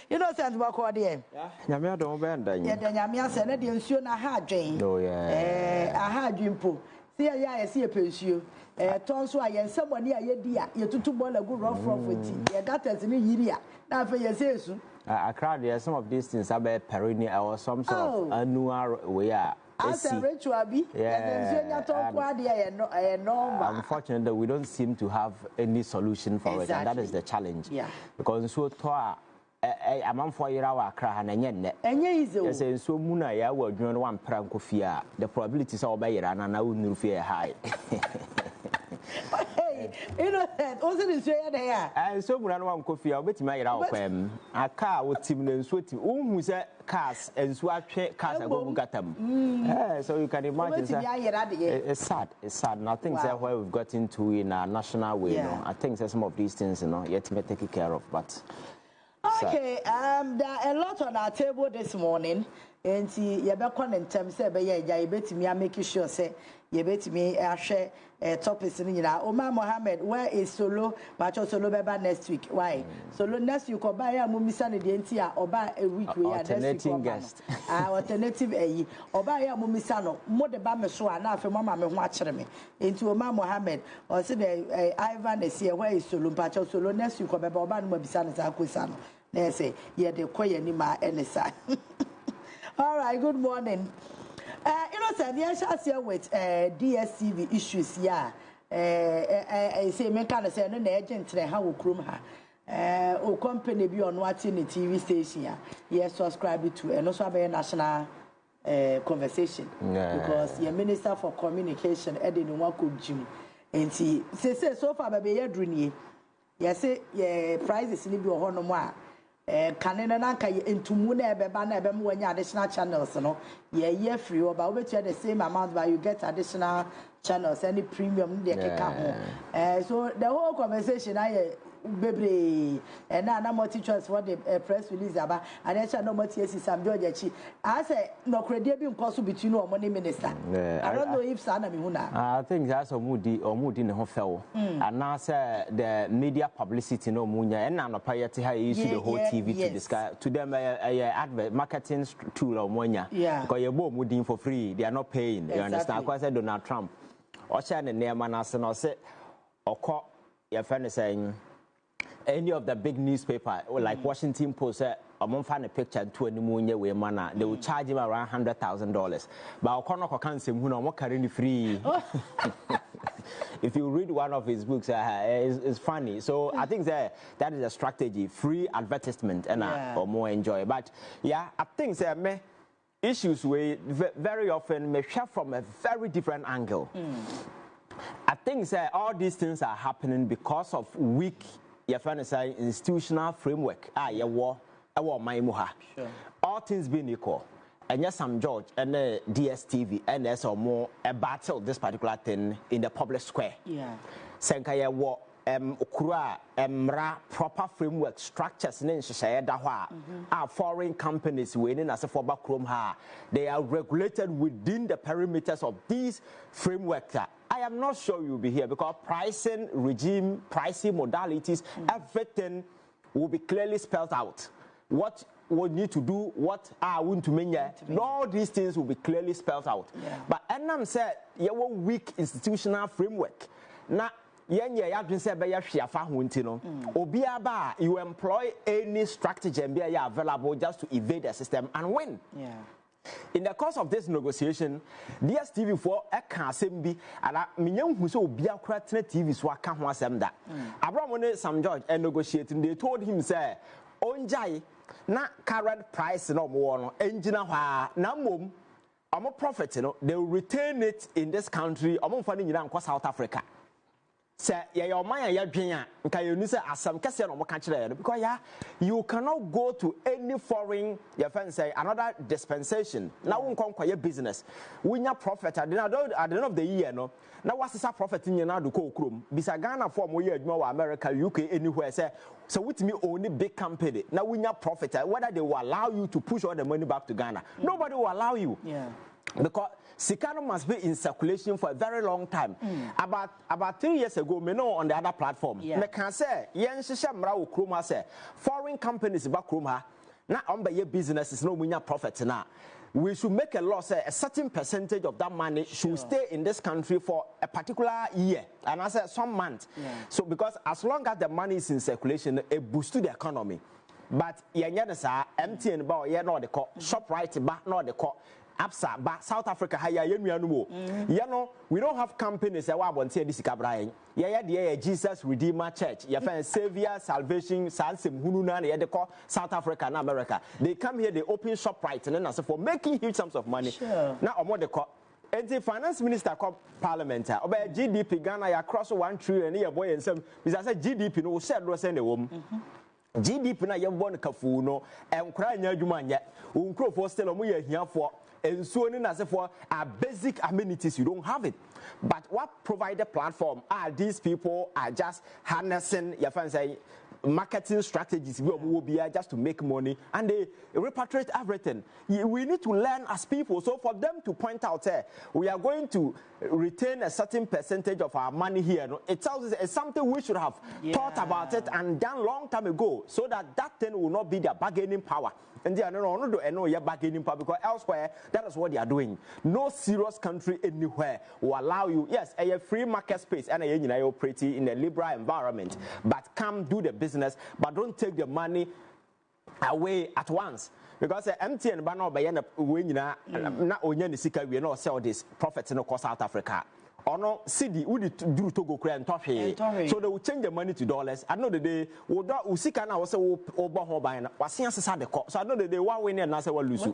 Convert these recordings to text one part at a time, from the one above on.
You know, sense about what the Yamia don't bend. Yeah, the Yamia said, "I didn't see a hard drain." Oh, yeah. A hard dream pool. See, I see a pension. Tonso, I and someone near your dear, you two ball a good rough with tea. Yeah, that is in a year. Now for your say, I cried there. Some of these things are perennial or some sort of annual way. As a ritual be, unfortunately, we don't seem to have any solution for it, and that is the challenge. Yeah, because so a man for your hour cry and yet, and yes, and so Muna, ya will join one prank of fear. The probabilities are by and I wouldn't fear high. You know that also is there. And so when one coffee, I'll bet my out a car with Tim and Sweaty, who said cars and swat cars and got them. So you can imagine it's sad, and I think that's where we've got into in a national way. You know, I think that some of these things, you know, yet to be taken care of. But okay, there are a lot on our table this morning. And see, you better come in terms of you bet me, I make sure say you bet me, I share topics in here. Omar Mohammed, where is Solo? But Solo Beba next week. Why? Solo next week, or buy a mummy son the NTR, or buy a week we are alternating guest. Alternative A, or buy a mummy son, more the Bama Swan, now for Mamma watching me. Into Omar Mohammed, or say Ivan is here, where is Solo? But Solo next week, or Baba Mobisan is Akusano. They say, yeah, the Koya Nima and side. All right, good morning. You know, sir, the shall here with DSTV issues, yeah. I say, me kind of say, no agent, how will crum her. O company be on watching the TV station, yeah. Yes, subscribe to, and also have a national conversation. Because your Minister for Communication, Eddie Nwako Jim, and he say, so far, baby, you're doing yes, yeah, prizes in the Honomoa. Canada nanka into Muna Beba Nebem when you additional channels, no, yeah, free, but we the same amount, but you get additional channels, any premium they can come. So the whole conversation, baby, and now no more teachers what the press release about, and then no more TSC Sam Gorge. I say no credit being possible between no money minister. I don't know if Sana Mihuna. I think that's a moody in the hotel. And now say the media publicity no munya, and now no priority how you use the whole TV to discuss to them advert marketing tool or monya. Yeah, because you're both moving for free, they are not paying. You understand? Because I said Donald Trump or China near Manasseh or say or call your friend is saying. Any of the big newspaper like Washington Post, I'm find a picture to any moon way manner. They will charge him around $100,000. But I'll can't say who I'm carrying free. If you read one of his books, it's funny. So I think that is a strategy, free advertisement, and or more enjoy. But yeah, I think that issues we very often may share from a very different angle. I think that all these things are happening because of weak. Your friend say institutional framework. All things being equal, and yes, Sam Gorge and DSTV and there's more a battle this particular thing in the public square. Yeah, Senkaya war okura proper framework structures in our foreign companies winning as a for backroom ha. They are regulated within the perimeters of these frameworks. I am not sure you'll be here because pricing regime, pricing modalities, everything will be clearly spelled out. What we need to do, what I want to mean, all these things will be clearly spelled out. Yeah. But Enam said, you have a weak institutional framework. Now, you employ any strategy and be available just to evade the system and win. Yeah. In the course of this negotiation, DSTV for a Kasembi and a million who saw Biakrat TV so I can't want them that. Abraham Sam Gorge and negotiating, they told him, say, Onjai, not current price no more, engineer, Namum, I'm a prophet, you know, they will retain it in this country, I'm finding it in South Africa. Say, your mind, your dream, you say, as some Cassian or country, because you cannot go to any foreign, your friend say, another dispensation. Now, we can't your business. We are profit at the end of the year, no. Now, what's the profit in your now to go room? Besides Ghana, for more America, UK, anywhere, say, so with me, only big company. Now, we are profit, whether they will allow you to push all the money back to Ghana. Nobody will allow you. Yeah. because Sikano must be in circulation for a very long time. About 3 years ago, me know on the other platform. Me can say, yen shisha mra wo kroma say foreign companies ba kroma na omba ye businesses no munya profit na. We should make a law say a certain percentage of that money should stay in this country for a particular year, and I said some months. So because as long as the money is in circulation, it boosts the economy. But yenya sa MTN ba ye no de call, ShopRite ba no de call. Absa, but South Africa, we don't have companies that want to say this. Yeah, Jesus Redeemer Church, Savior, Salvation, Sansim, Hununa, they call South Africa and America. They come here, they open ShopRite and then for making huge sums of money. Now, or more they call. And the finance minister called parliament. About GDP, Ghana, across 1 trillion a year, boy, and some. Because I said GDP, no, said was any woman. GDP na yɛbɔ no kafu no ɛnkora nya adwuma nyɛ unkrofo still omo yɛ hiafo ensuo ni na sefo are basic amenities you don't have it, but what provide the platform are these people are just harnessing your fancy marketing strategies we will be just to make money and they repatriate everything. We need to learn as people, so for them to point out we are going to retain a certain percentage of our money here, it tells us it's something we should have thought about it and done long time ago, so that thing will not be their bargaining power. And they are no bargaining power, because elsewhere that is what they are doing. No serious country anywhere will allow you, yes, a free market space and a operate in a liberal environment, but come do the business, but don't take the money away at once. Because MTN banner by na onye sika we no sell this profits no cost South Africa. Or no CD would do to go and top here. So they will change the money to dollars. I know the day usika na was over home buying was the cost. So I know the day one win and answer will lose.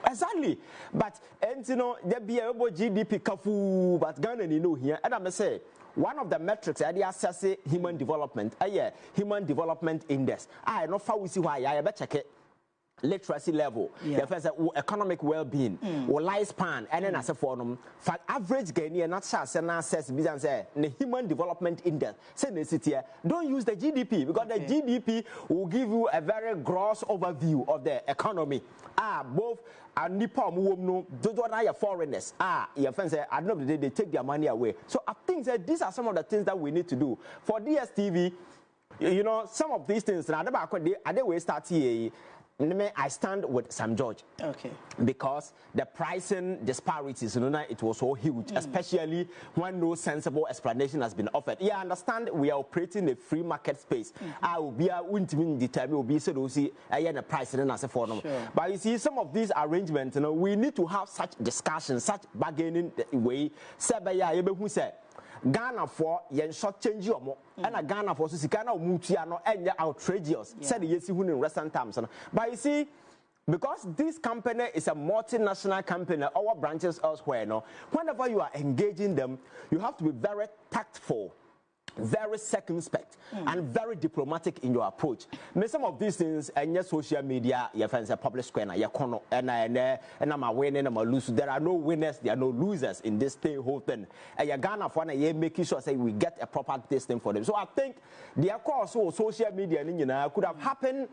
Exactly. But and you know there be a GDP kafu, but Ghana you know here. And I'm say one of the metrics I assess human development. Human development index. I know how we see why I better check it. Literacy level, economic well-being, or lifespan, and then as a form for average Ghanaian, not just an access business, the human development index. Say the city, don't use the GDP, because the GDP will give you a very gross overview of the economy. Both Nippon, no, those foreigners. Your friends say, at the end of the day, they take their money away. So I think that these are some of the things that we need to do for DSTV. You know, some of these things. Now, they will start here. I stand with Sam Gorge. Okay. Because the pricing disparities, it was so huge, especially when no sensible explanation has been offered. Yeah, I understand we are operating a free market space. I will be determined will be so to see the price and as a form. But you see, some of these arrangements, we need to have such discussions, such bargaining way. Who said Ghana for yen short change your and a Ghana for Ghana Mutiano and outrageous. Said yes, in recent times. But you see, because this company is a multinational company, our branches elsewhere, whenever you are engaging them, you have to be very tactful, very circumspect, and very diplomatic in your approach. May some of these things and your social media, your friends are public square, your corner, and I'm a winner, I'm a loser. There are no winners, there are no losers in this whole thing. And you're Ghana for making sure say we get a proper testing for them. So I think the course of social media could have happened.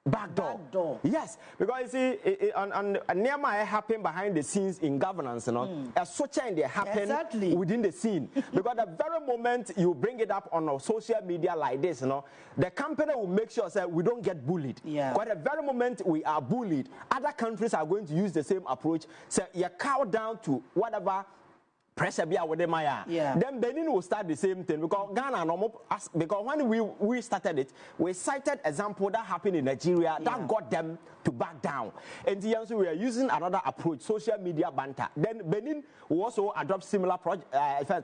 Back door. Yes, because you see, and Nehemiah happened behind the scenes in governance, a such change happen within the scene. Because the very moment you bring it up on a social media like this, the company will make sure that we don't get bullied. Because the very moment we are bullied, other countries are going to use the same approach. So you cow down to whatever pressure be with them. Then Benin will start the same thing, because Ghana because when we started it, we cited example that happened in Nigeria that got them to back down. And so we are using another approach, social media banter. Then Benin will also adopt similar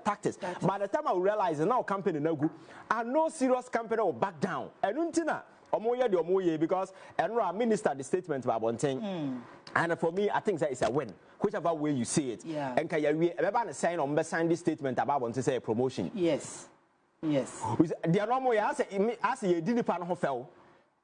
tactics. By the time I realize now company no good, and no serious company will back down. And untina because our minister the statement about one thing. And for me, I think that is a win, whichever way you see it. And can you ever sign this statement about want to say a promotion? Yes. The normal as you didn't plan to fail.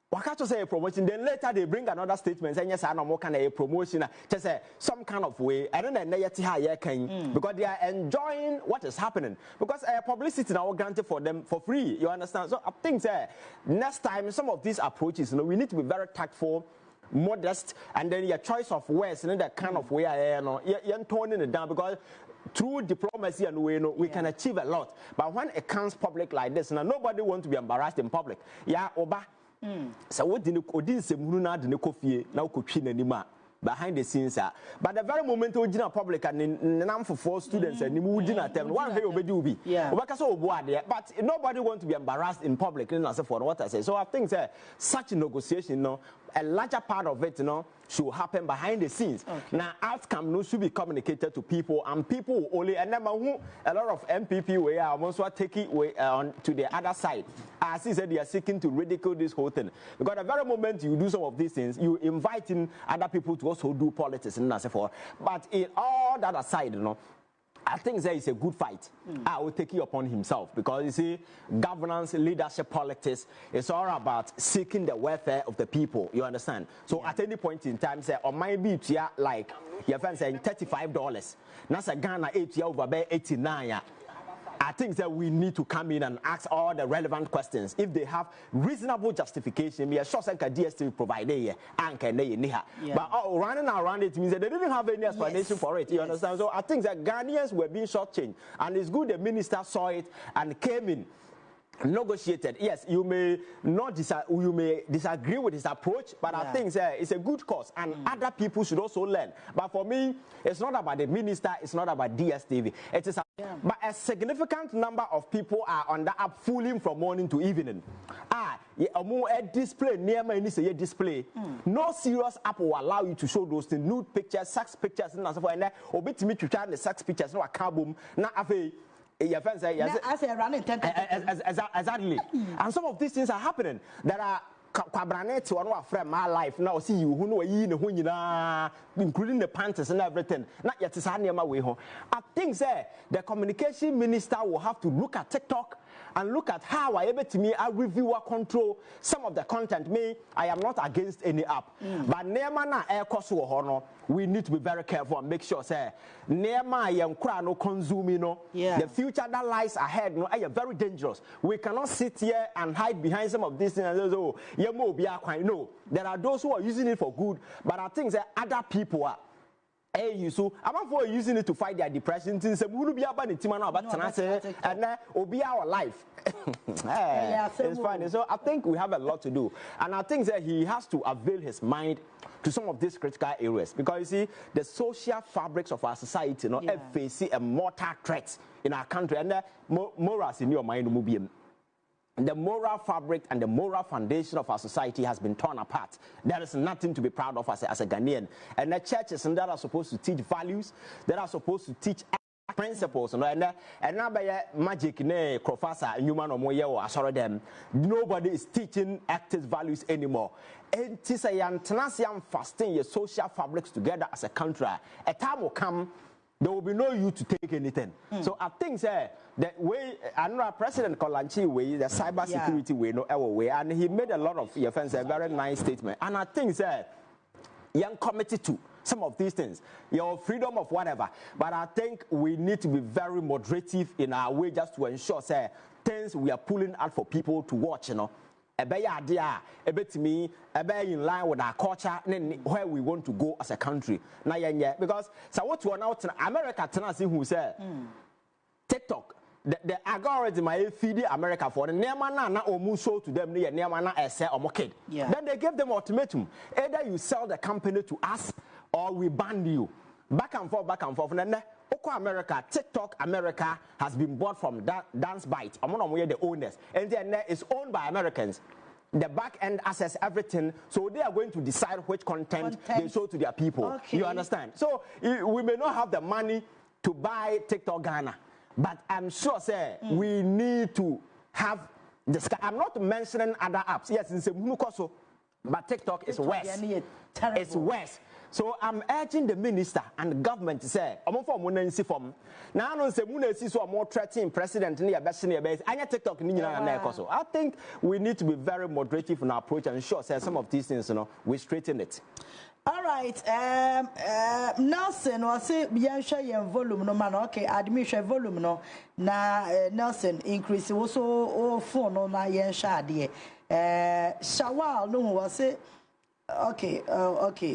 Why can't you say a promotion? Then later they bring another statement saying yes, I know more kind of a promotion. Just say some kind of way. I don't know because they are enjoying what is happening. Because publicity now granted for them for free. You understand? So I think that next time some of these approaches, we need to be very tactful, modest, and then your choice of words and that kind of way you're toning it down, because through diplomacy and we can achieve a lot. But when it comes public like this, now nobody wants to be embarrassed in public. Yeah, Oba. So what didn't say Muna didn't coffee now coaching anymore behind the scenes. But the very moment we did public and for 4 students and we didn't tell one day we do be. But nobody wants to be embarrassed in public. For what I say. So I think such a negotiation, a larger part of it, should happen behind the scenes. Now, outcome should be communicated to people, and people only. And then a lot of MPP we are also taking on to the other side. As he said, they are seeking to ridicule this whole thing, because the very moment you do some of these things, you invite in other people to also do politics and so forth. But in all that aside, I think there is a good fight. I will take it upon himself, because you see, governance, leadership, politics, it's all about seeking the welfare of the people. You understand? So at any point in time, say, or might be like your friend saying $35. That's a Ghana 8 over 89. I think that we need to come in and ask all the relevant questions. If they have reasonable justification, we are sure that Dstv provide it. But running around it means that they didn't have any explanation for it. You understand? So I think that Ghanaians were being shortchanged, and it's good the minister saw it and came in, negotiated. Yes, you may not disagree with his approach, but I think it's a good cause, and other people should also learn. But for me, it's not about the minister, it's not about DSTV. It is but a significant number of people are on the app fooling from morning to evening. A display near my display. No serious app will allow you to show those things, nude pictures, sex pictures, and so forth. And obey me to try the sex pictures, no a kaboom, not a your friends say exactly. And some of these things are happening. There are Quabranet or no friend my life now see you who know including the panties and everything. Not yet is my way home. I think the communication minister will have to look at TikTok and look at how I able to me I review or control some of the content. I am not against any app, but Neemana air cost we need to be very careful and make sure Neema yam no consuming the future that lies ahead are very dangerous. We cannot sit here and hide behind some of these things and no, there are those who are using it for good, but I think that other people are. Hey, so I'm for using it to fight their depression. Since we will be about the team and will be our life. It's fine. So I think we have a lot to do, and I think that he has to avail his mind to some of these critical areas, because you see the social fabrics of our society, face a mortal threat in our country, and morals in your mind will be. The moral fabric and the moral foundation of our society has been torn apart. There is nothing to be proud of as a Ghanaian. And the churches that are supposed to teach values, that are supposed to teach principles, and now by magic, professor, human or more, or sorry, them. Nobody is teaching active values anymore. And this is fasting your social fabrics together as a country. A time will come. There will be no you to take anything. So I think that way, another President Kolanchi way, the cyber security way, no our way, and he made a lot of offense, a very nice statement. And I think that young committed to some of these things, your freedom of whatever. But I think we need to be very moderative in our way just to ensure things we are pulling out for people to watch, a better idea, a bit me, a better in line with our culture and where we want to go as a country. Now, because so what to announce America, Tennessee, who said TikTok, the algorithm I feed America for the Neamana or show to them near Neamana essay or kid. Then they gave them ultimatum: either you sell the company to us or we ban you. Back and forth, and then America, TikTok America has been bought from Dance Byte. I'm not the owners, and then it's owned by Americans. The back end access everything, so they are going to decide which content they show to their people. You understand? So we may not have the money to buy TikTok Ghana, but I'm sure we need to have this. I'm not mentioning other apps. Yes, it's a but TikTok is worse. It's worse. So I'm urging the minister and the government to say, I'm for monensi form. Now I don't say monensi so more threatening president near best near base. I TikTok so I think we need to be very moderative in our approach and ensure some of these things, we straighten it. All right, Nelson was say biansha volume no man. Okay, admission volume no na Nelson increase also phone no na yensha de. Shawal no was say Okay.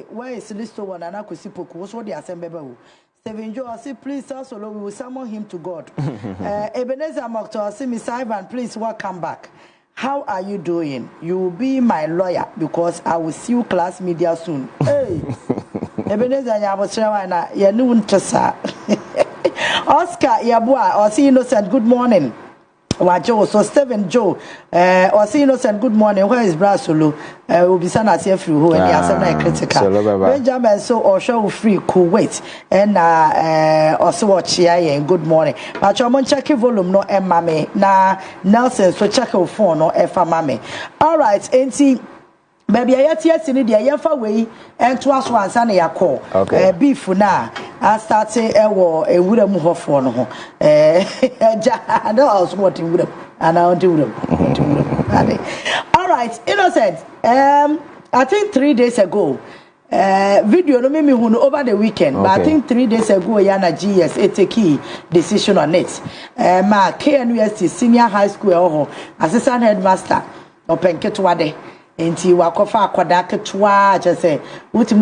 Where is this one? And I could see Poku. What's what they are saying, Stephen Joe, I say, please, also, we will summon him to God. Ebenezer Mokto, I say, Miss Ivan, please, welcome back. How are you doing? You will be my lawyer because I will see you class media soon. Hey, Ebenezer, you was saying, you knew Oscar, Yabua, or see Innocent, good morning. Joe, so Stephen Joe, or see Innocent, good morning. Where is Brasulu? Will be son as if who and the critical. Benjamin, so or show free, Kuwait, and also watch here. Good morning. But your check volume no mammy. Na Nelson, so check your phone no mammy. All right, and see. Baby, I yes in the Yafa way and to us once and a call. Beef now. I started a war a wooden move for no. I know I was wanting wood and I'll do them. All right, Innocent. I think 3 days ago. Video no me who over the weekend, but I think 3 days ago Yana GS a key decision on it. Ma KNUST Senior High School assistant headmaster open ketwade. Enti wakofa akwada ketua je se wuti